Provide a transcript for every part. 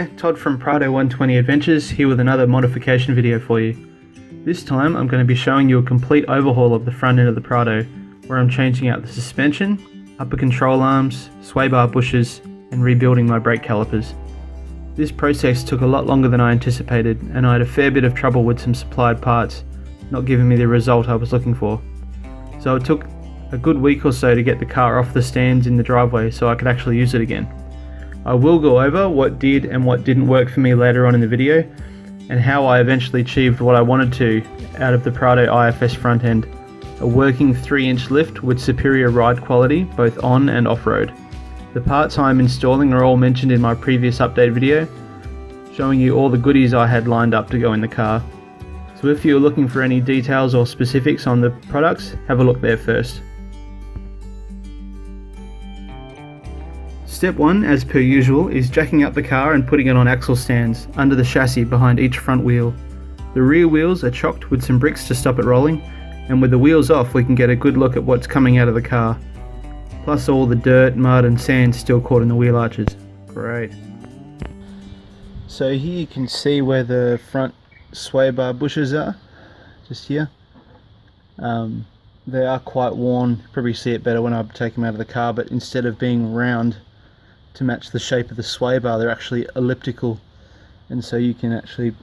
there, Todd from Prado 120 Adventures here with another modification video for you. This time I'm going to be showing you a complete overhaul of the front end of the Prado, where I'm changing out the suspension, upper control arms, swaybar bushes, and rebuilding my brake calipers. This process took a lot longer than I anticipated, and I had a fair bit of trouble with some supplied parts not giving me the result I was looking for. So it took a good week or so to get the car off the stands in the driveway so I could actually use it again. I will go over what did and what didn't work for me later on in the video, and how I eventually achieved what I wanted to out of the Prado IFS front end, a working 3-inch lift with superior ride quality both on and off-road. The parts I'm installing are all mentioned in my previous update video, showing you all the goodies I had lined up to go in the car. So if you're looking for any details or specifics on the products, have a look there first. Step 1, as per usual, is jacking up the car and putting it on axle stands under the chassis behind each front wheel. The rear wheels are chocked with some bricks to stop it rolling, and with the wheels off we can get a good look at what's coming out of the car. Plus all the dirt, mud and sand still caught in the wheel arches. Great. So here you can see where the front sway bar bushes are, just here. They are quite worn, you probably see it better when I take them out of the car, but instead of being round to match the shape of the sway bar, they're actually elliptical, and so you can actually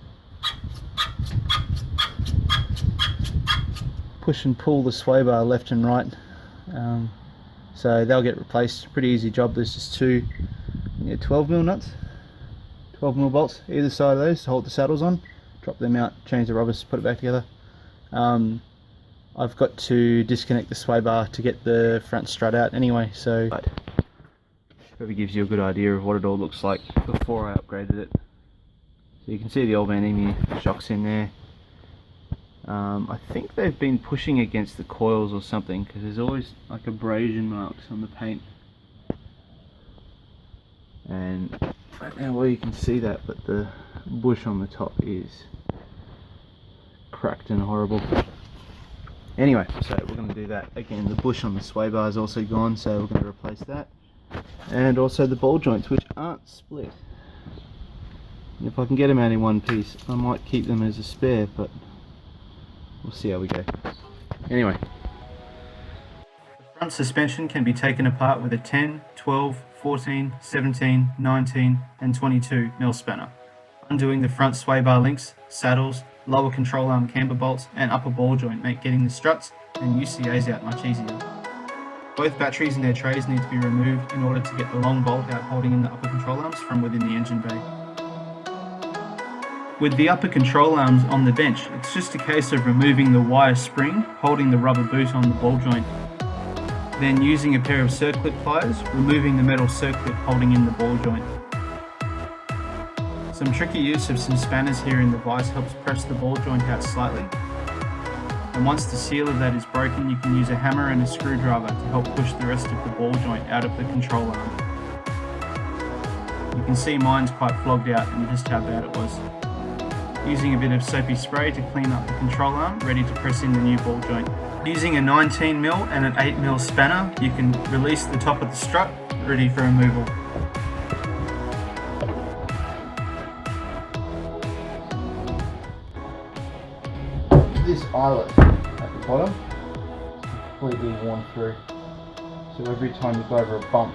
push and pull the sway bar left and right. So they'll get replaced, pretty easy job. There's just two 12mm nuts, 12mm bolts either side of those to hold the saddles on. Drop them out, change the rubbers, put it back together. I've got to disconnect the sway bar to get the front strut out anyway, so probably gives you a good idea of what it all looks like before I upgraded it. So you can see the old man Emu shocks in there. I think they've been pushing against the coils or something, because there's always like abrasion marks on the paint. And I don't know where you can see that, but the bush on the top is cracked and horrible. Anyway, so we're going to do that again. The bush on the sway bar is also gone, so we're going to replace that. And also the ball joints, which aren't split. And if I can get them out in one piece, I might keep them as a spare, but we'll see how we go. Anyway, the front suspension can be taken apart with a 10, 12, 14, 17, 19 and 22 mil spanner. Undoing the front sway bar links, saddles, lower control arm camber bolts and upper ball joint make getting the struts and UCAs out much easier. Both batteries and their trays need to be removed in order to get the long bolt out holding in the upper control arms from within the engine bay. With the upper control arms on the bench, it's just a case of removing the wire spring holding the rubber boot on the ball joint. Then using a pair of circlip pliers, removing the metal circlip holding in the ball joint. Some tricky use of some spanners here in the vise helps press the ball joint out slightly. And once the seal of that is broken, you can use a hammer and a screwdriver to help push the rest of the ball joint out of the control arm. You can see mine's quite flogged out and just how bad it was. Using a bit of soapy spray to clean up the control arm, ready to press in the new ball joint. Using a 19mm and an 8mm spanner, you can release the top of the strut, ready for removal. This eyelet at the bottom is completely worn through, so every time you go over a bump,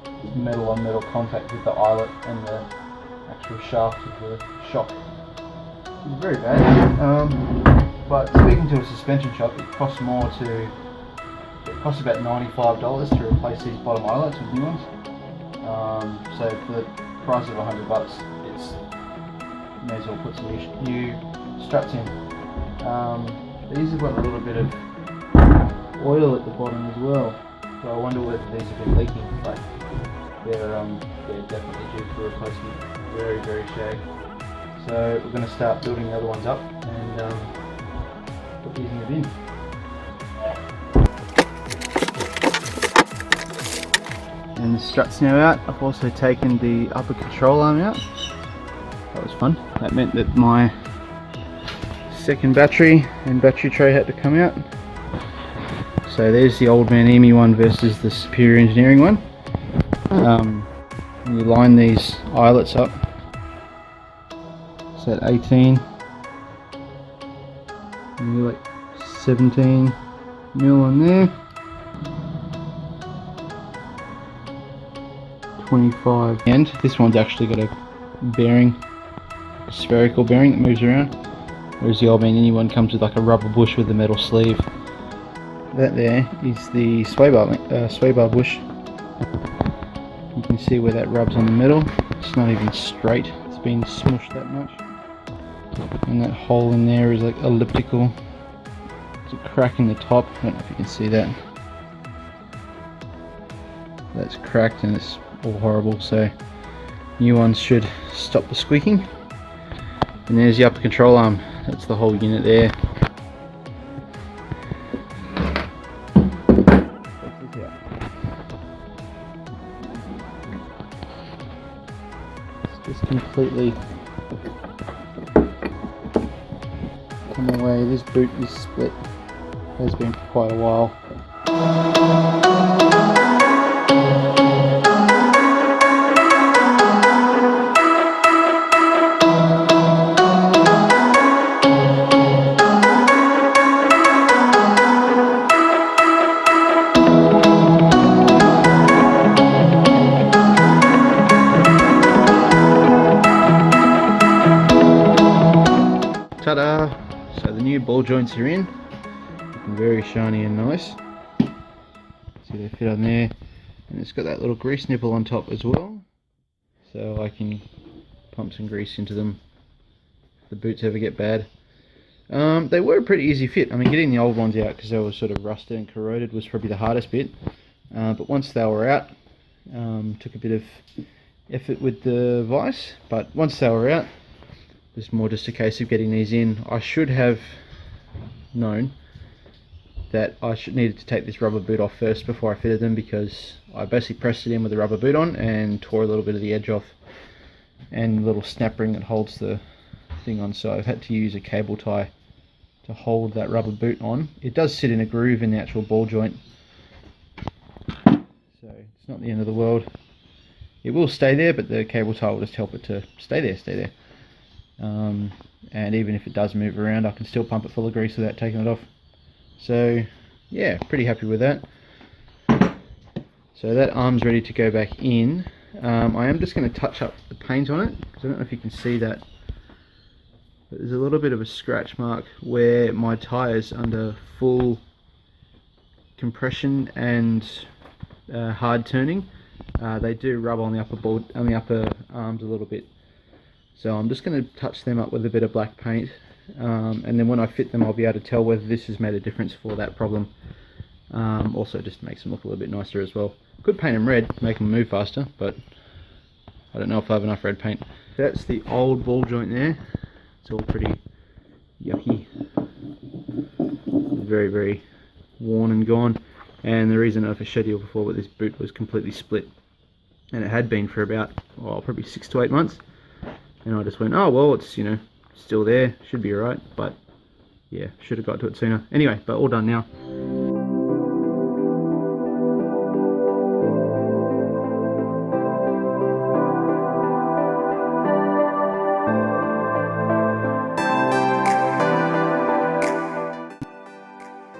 there's metal on metal contact with the eyelet and the actual shaft of the shock. It's very bad, but speaking to a suspension shop, it costs about $95 to replace these bottom eyelets with new ones. So for the price of $100, it's you may as well put some new struts in. These have got a little bit of oil at the bottom as well, so I wonder whether these have been leaking, but they're definitely due for replacement. Very, very shag. So we're going to start building the other ones up and put these in the bin. And the strut's now out. I've also taken the upper control arm out. That was fun. That meant that my second battery and battery tray had to come out. So there's the old man Emu one versus the Superior Engineering one. You line these eyelets up What's that, 18? Maybe like 17 mil on there. 25. And this one's actually got a bearing, a spherical bearing that moves around. Whereas the old man any one comes with like a rubber bush with a metal sleeve. That there is the swaybar bush. You can see where that rubs on the metal. It's not even straight. It's been smushed that much. And that hole in there is like elliptical. There's a crack in the top. I don't know if you can see that. That's cracked and it's all horrible. So new ones should stop the squeaking. And there's the upper control arm. That's the whole unit there. It's just completely come away. This boot is split. Has been for quite a while. Ta-da! So the new ball joints are in, looking very shiny and nice. See they fit on there, and it's got that little grease nipple on top as well, so I can pump some grease into them if the boots ever get bad. They were a pretty easy fit. I mean, getting the old ones out because they were sort of rusted and corroded was probably the hardest bit, but once they were out, took a bit of effort with the vise, but once they were out, it's more just a case of getting these in. I should have known that I needed to take this rubber boot off first before I fitted them, because I basically pressed it in with the rubber boot on and tore a little bit of the edge off, and the little snap ring that holds the thing on, so I've had to use a cable tie to hold that rubber boot on. It does sit in a groove in the actual ball joint, so it's not the end of the world. It will stay there, but the cable tie will just help it to stay there. And even if it does move around, I can still pump it full of grease without taking it off. So yeah, pretty happy with that. So that arm's ready to go back in. I am just going to touch up the paint on it, because I don't know if you can see that, but there's a little bit of a scratch mark where my tyres under full compression and hard turning, they do rub on the upper arms a little bit. So I'm just going to touch them up with a bit of black paint, and then when I fit them I'll be able to tell whether this has made a difference for that problem. Also just makes them look a little bit nicer as well. Could paint them red, make them move faster, but I don't know if I have enough red paint. That's the old ball joint there. It's all pretty yucky. Very, very worn and gone. And the reason I've showed you before, but this boot was completely split. And it had been for about, probably 6 to 8 months. And I just went, oh well, it's, you know, still there, should be alright, but yeah, should have got to it sooner. Anyway, but all done now.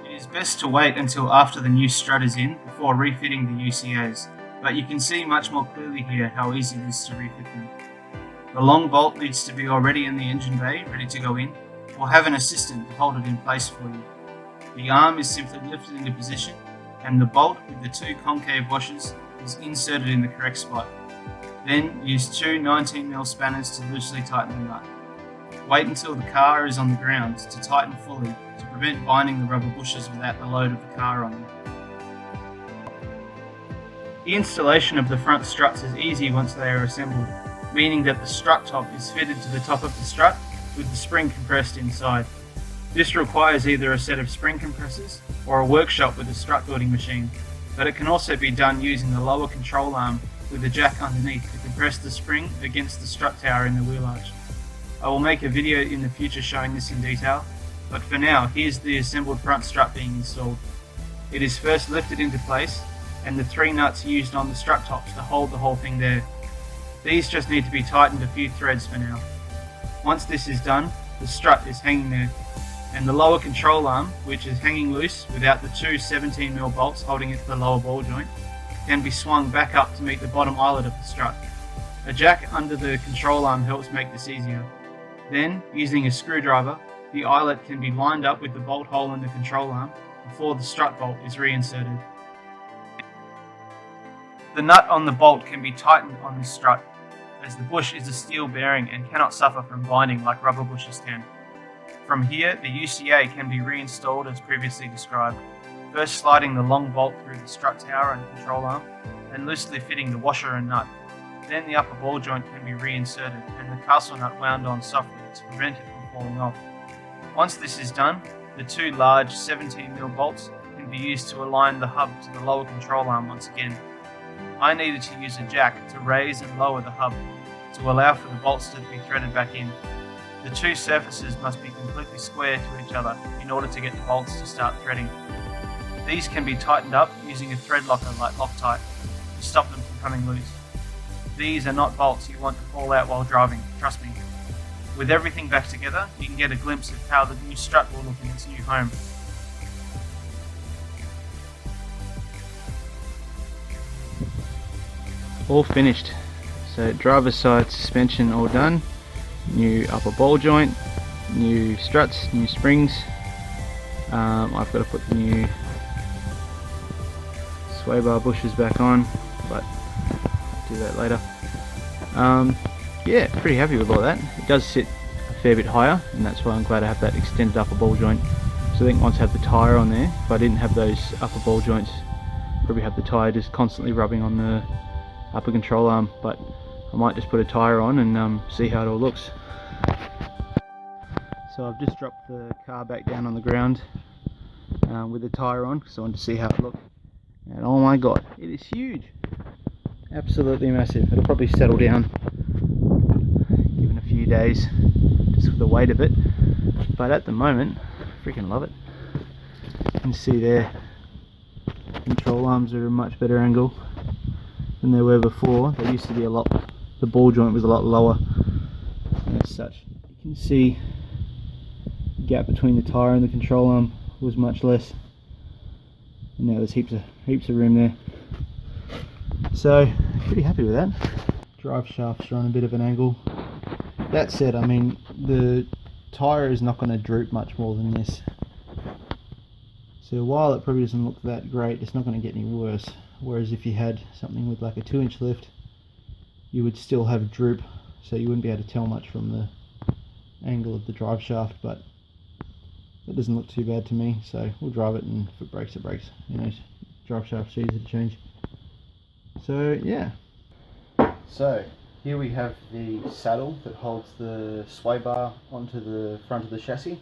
It is best to wait until after the new strut is in before refitting the UCAs, but you can see much more clearly here how easy it is to refit them. The long bolt needs to be already in the engine bay, ready to go in, or have an assistant to hold it in place for you. The arm is simply lifted into position, and the bolt with the 2 concave washers is inserted in the correct spot. Then use 2 19mm spanners to loosely tighten the nut. Wait until the car is on the ground to tighten fully to prevent binding the rubber bushes without the load of the car on them. The installation of the front struts is easy once they are assembled, meaning that the strut top is fitted to the top of the strut with the spring compressed inside. This requires either a set of spring compressors or a workshop with a strut building machine, but it can also be done using the lower control arm with a jack underneath to compress the spring against the strut tower in the wheel arch. I will make a video in the future showing this in detail, but for now here's the assembled front strut being installed. It is first lifted into place, and the 3 nuts used on the strut tops to hold the whole thing there. These just need to be tightened a few threads for now. Once this is done, the strut is hanging there, and the lower control arm, which is hanging loose without the two 17mm bolts holding it to the lower ball joint, can be swung back up to meet the bottom eyelet of the strut. A jack under the control arm helps make this easier. Then, using a screwdriver, the eyelet can be lined up with the bolt hole in the control arm before the strut bolt is reinserted. The nut on the bolt can be tightened on this strut, as the bush is a steel bearing and cannot suffer from binding like rubber bushes can. From here, the UCA can be reinstalled as previously described, first sliding the long bolt through the strut tower and control arm, then loosely fitting the washer and nut. Then the upper ball joint can be reinserted and the castle nut wound on softly to prevent it from falling off. Once this is done, the two large 17mm bolts can be used to align the hub to the lower control arm once again. I needed to use a jack to raise and lower the hub to allow for the bolts to be threaded back in. The two surfaces must be completely square to each other in order to get the bolts to start threading. These can be tightened up using a thread locker like Loctite to stop them from coming loose. These are not bolts you want to fall out while driving, trust me. With everything back together, you can get a glimpse of how the new strut will look in its new home. All finished. So driver's side suspension all done, new upper ball joint, new struts, new springs. I've got to put the new swaybar bushes back on, but I'll do that later. Yeah, pretty happy with all that. It does sit a fair bit higher, and that's why I'm glad I have that extended upper ball joint. So I think once I have the tyre on there, if I didn't have those upper ball joints, I'd probably have the tyre just constantly rubbing on the upper control arm, but I might just put a tyre on and see how it all looks. So I've just dropped the car back down on the ground with the tyre on because I wanted to see how it looked, and oh my god, it is huge, absolutely massive. It'll probably settle down given a few days just with the weight of it, but at the moment I freaking love it. You can see there control arms are a much better angle than they were before. They used to be the ball joint was a lot lower, and as such you can see the gap between the tyre and the control arm was much less, and now there's heaps of room there. So pretty happy with that. Drive shafts are on a bit of an angle. That said, I mean the tyre is not going to droop much more than this, so while it probably doesn't look that great, it's not going to get any worse. Whereas if you had something with like a 2-inch lift, you would still have droop, so you wouldn't be able to tell much from the angle of the drive shaft, but that doesn't look too bad to me, so we'll drive it, and if it breaks, it breaks. You know, drive shaft's easy to change. So yeah. So here we have the saddle that holds the sway bar onto the front of the chassis.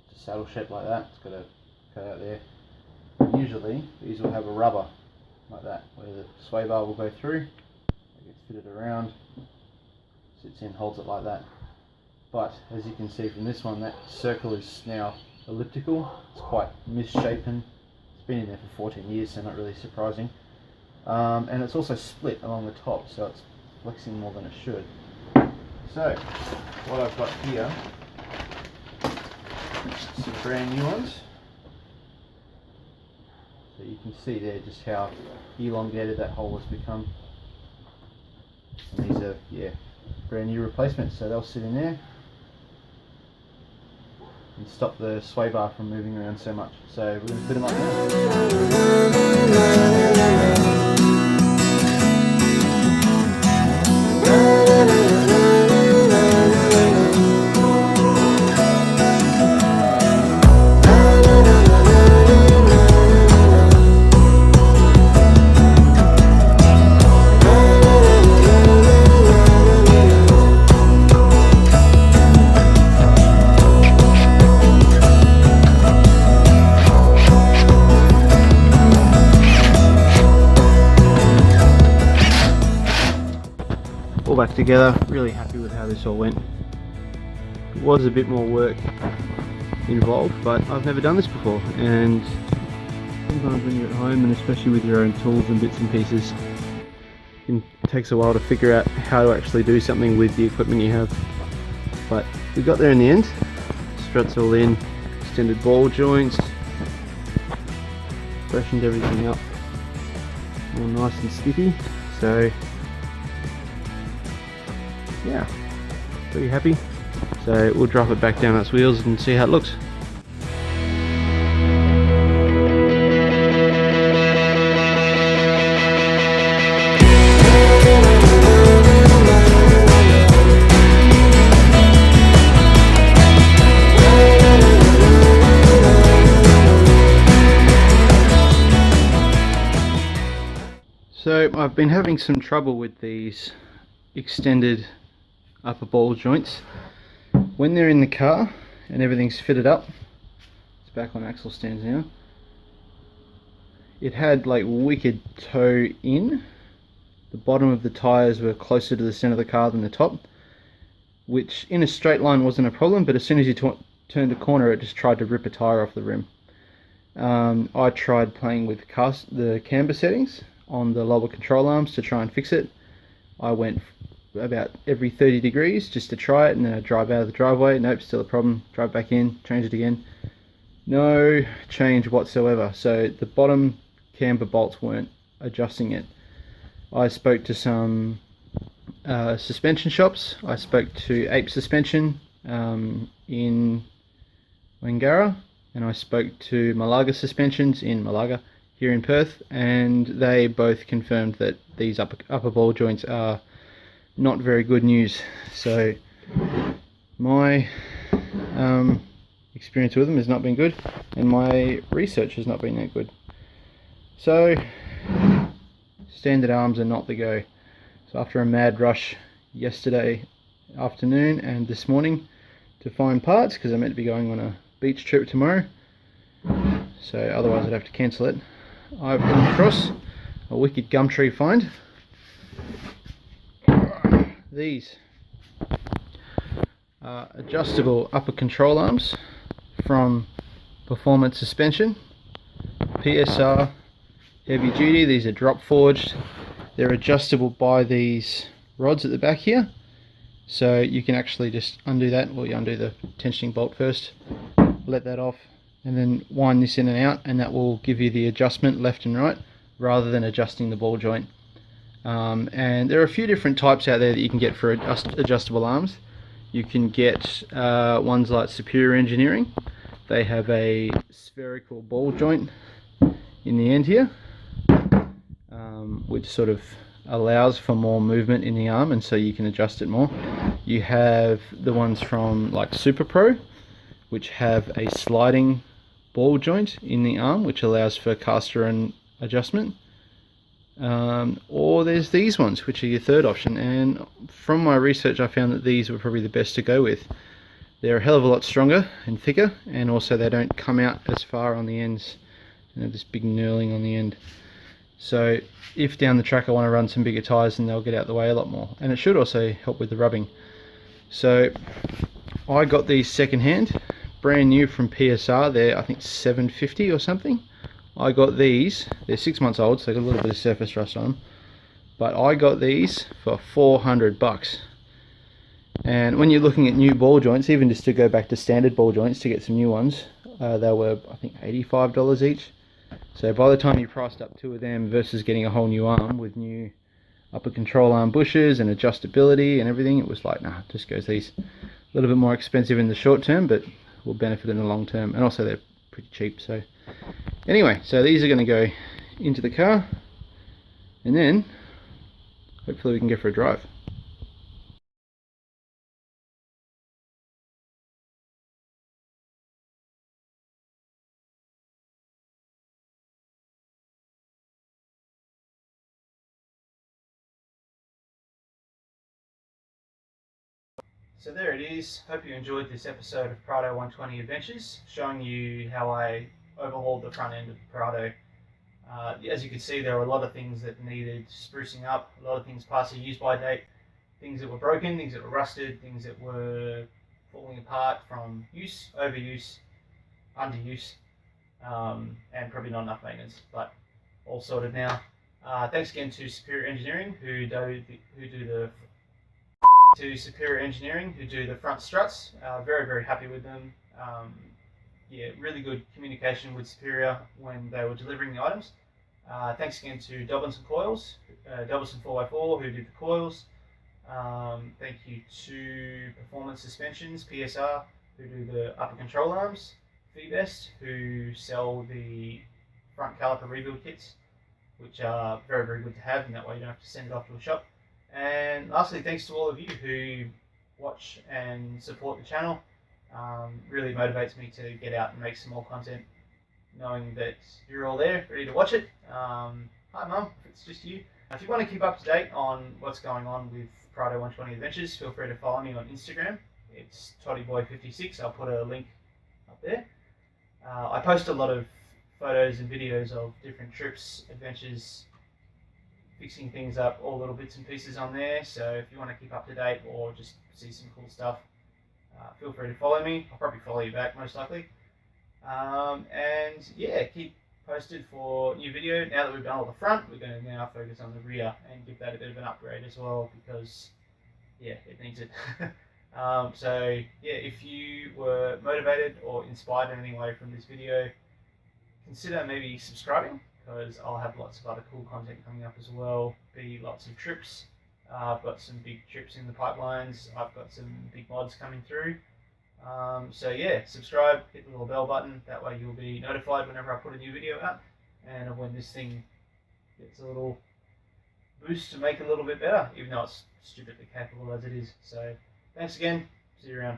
It's a saddle shape like that, it's got a cut out there. Usually these will have a rubber like that, where the sway bar will go through, it gets fitted around, sits in, holds it like that. But as you can see from this one, that circle is now elliptical. It's quite misshapen. It's been in there for 14 years, so not really surprising. And it's also split along the top, so it's flexing more than it should. So what I've got here, some brand new ones. So you can see there just how elongated that hole has become. And these are, yeah, brand new replacements, so they'll sit in there and stop the sway bar from moving around so much. So we're going to fit them up now. All back together, really happy with how this all went. It was a bit more work involved, but I've never done this before, and sometimes when you're at home, and especially with your own tools and bits and pieces, it takes a while to figure out how to actually do something with the equipment you have. But we got there in the end. Struts all in, extended ball joints, freshened everything up, all nice and sticky. So yeah, pretty happy. So we'll drop it back down its wheels and see how it looks. So I've been having some trouble with these extended upper ball joints. When they're in the car and everything's fitted up, it's back on axle stands now, it had like wicked toe in. The bottom of the tyres were closer to the centre of the car than the top, which in a straight line wasn't a problem, but as soon as you turned a corner it just tried to rip a tyre off the rim. I tried playing with the camber settings on the lower control arms to try and fix it. I went about every 30 degrees just to try it, and then I drive out of the driveway. Nope, still a problem. Drive back in, change it again. No change whatsoever. So the bottom camber bolts weren't adjusting it. I spoke to some suspension shops. I spoke to Ape Suspension in Wangara, and I spoke to Malaga Suspensions in Malaga here in Perth, and they both confirmed that these upper ball joints are not very good news. So my experience with them has not been good, and my research has not been that good. So standard arms are not the go. So after a mad rush yesterday afternoon and this morning to find parts, because I'm meant to be going on a beach trip tomorrow, so otherwise I'd have to cancel it, I've come across a wicked Gumtree find. These are adjustable upper control arms from Performance Suspension, PSR, heavy duty. These are drop forged. They're adjustable by these rods at the back here, so you can actually just undo that. Well, you undo the tensioning bolt first, let that off, and then wind this in and out, and that will give you the adjustment left and right rather than adjusting the ball joint. And there are a few different types out there that you can get for adjustable arms. You can get ones like Superior Engineering. They have a spherical ball joint in the end here, which sort of allows for more movement in the arm, and so you can adjust it more. You have the ones from like Super Pro, which have a sliding ball joint in the arm, which allows for caster and adjustment. Or there's these ones, which are your third option, and from my research I found that these were probably the best to go with. They're a hell of a lot stronger and thicker, and also they don't come out as far on the ends, you know, this big knurling on the end. So if down the track I want to run some bigger tyres, then they'll get out the way a lot more, and it should also help with the rubbing. So I got these second hand, brand new from PSR. They're I think $7.50 or something. I got these, they're 6 months old, so they got a little bit of surface rust on them, but I got these for $400. And when you're looking at new ball joints, even just to go back to standard ball joints to get some new ones, they were I think $85 each. So by the time you priced up two of them versus getting a whole new arm with new upper control arm bushes and adjustability and everything, it was like, nah, just goes these. A little bit more expensive in the short term, but will benefit in the long term, and also they're pretty cheap. So anyway, so these are going to go into the car, and then hopefully we can go for a drive. So there it is. Hope you enjoyed this episode of Prado 120 Adventures, showing you how I overhauled the front end of the Prado. As you can see, there were a lot of things that needed sprucing up, a lot of things past the use-by date, things that were broken, things that were rusted, things that were falling apart from use, overuse, underuse, and probably not enough maintenance, but all sorted now. Thanks again to Superior Engineering, who do the To Superior Engineering, who do the front struts. Very, very happy with them. Yeah, really good communication with Superior when they were delivering the items. Thanks again to Dobinson Coils, Dobinson 4x4, who did the coils. Thank you to Performance Suspensions, PSR, who do the upper control arms. Febest, who sell the front caliper rebuild kits, which are very, very good to have, and that way you don't have to send it off to a shop. And lastly, thanks to all of you who watch and support the channel. Really motivates me to get out and make some more content, knowing that you're all there, ready to watch it. Hi Mum, if it's just you. If you want to keep up to date on what's going on with Prado 120 Adventures, feel free to follow me on Instagram. It's toddyboy56. I'll put a link up there. I post a lot of photos and videos of different trips, adventures, fixing things up, all little bits and pieces on there. So if you want to keep up to date or just see some cool stuff, feel free to follow me. I'll probably follow you back most likely. And yeah, keep posted for new video. Now that we've done all the front, we're going to now focus on the rear and give that a bit of an upgrade as well, because yeah, it needs it. So yeah, if you were motivated or inspired in any way from this video, consider maybe subscribing, because I'll have lots of other cool content coming up as well. Be lots of trips. I've got some big trips in the pipelines. I've got some big mods coming through. So yeah, subscribe, hit the little bell button. That way you'll be notified whenever I put a new video out, and when this thing gets a little boost to make it a little bit better, even though it's stupidly capable as it is. So thanks again. See you around.